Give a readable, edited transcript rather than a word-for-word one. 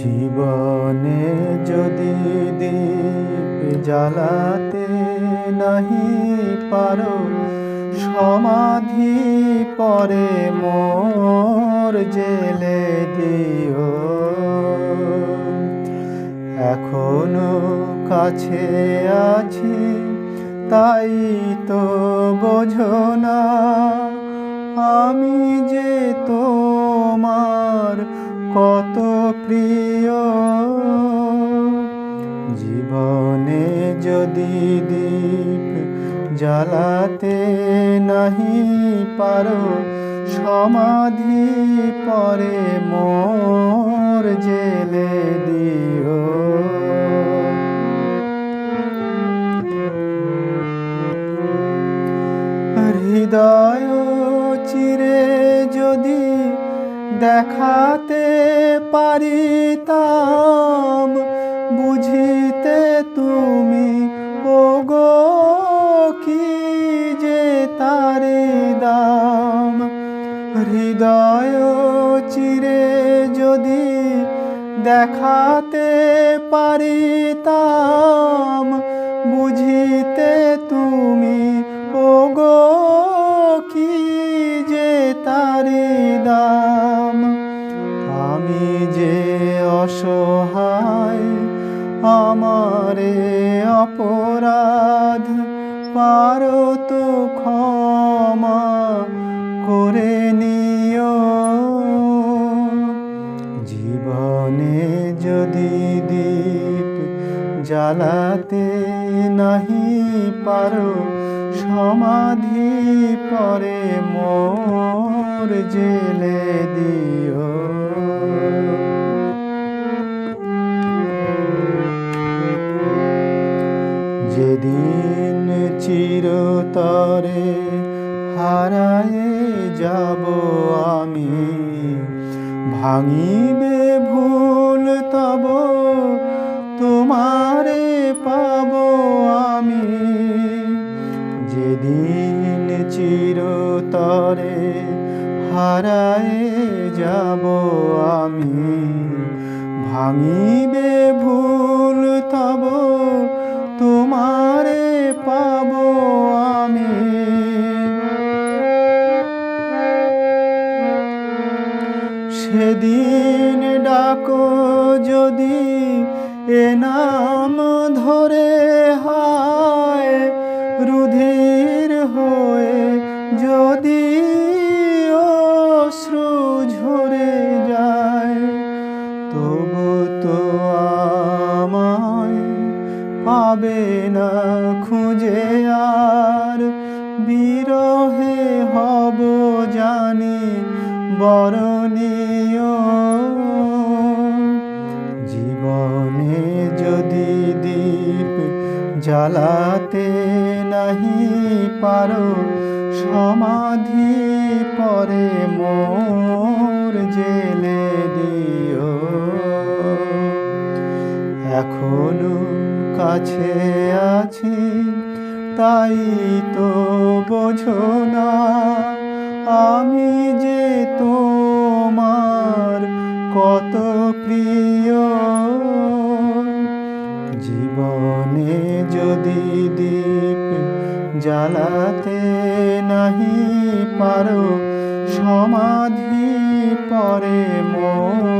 জীবনে যদি দীপ জ্বালাতে নাহি পারো, সমাধি পরে মোর জেলে দিও। এখনো কাছে আছি তাই তো বোঝো না, আমি যে তোমার কত প্রিয়। জীবনে যদি দীপ জ্বালাতে নাহি পারো, সমাধি পরে মোর জেলে দিও। হৃদয় চিরে যদি দেখাতে পারিতাম, বুঝিতে তুমি ওগো কি যে তারি দাম। হৃদয় চিরে যদি দেখাতে পারিতাম, বুঝিতে তুমি ওগো কি যে তারি দাম। আমি যে অসহায়, আমারে অপরাধ পারো তো ক্ষমা করে নিও। জীবনে যদি দীপ জ্বালাতে নাহি পারো, সমাধি পরে মোর জেলে দিও। যেদিন চিরতরে হারায়ে যাব আমি, ভাঙিবে ভুল তব তোমারে পাব আমি। যেদিন চিরতরে হারায়ে যাব আমি, ভাঙিবে ভুল তব তোমারে পাব আমি। সেদিন ডাকো যদি এ নাম ধরে, হায় রুধির হয়ে যদি অশ্রু ঝরে যায়, তবু তো আমায় পাবে না খুঁজে আর। বিরহে হব জানি বরণীয়। জীবনে যদি দীপ জ্বালাতে নাহি পারো, সমাধি পরে মোর জেলে দিও। এখনো কাছে আছি তাই তো বোঝো না, আমি যে তোমার কত প্রিয়। জীবনে যদি দীপ জ্বালাতে নাহি পারো, সমাধি পরে মোর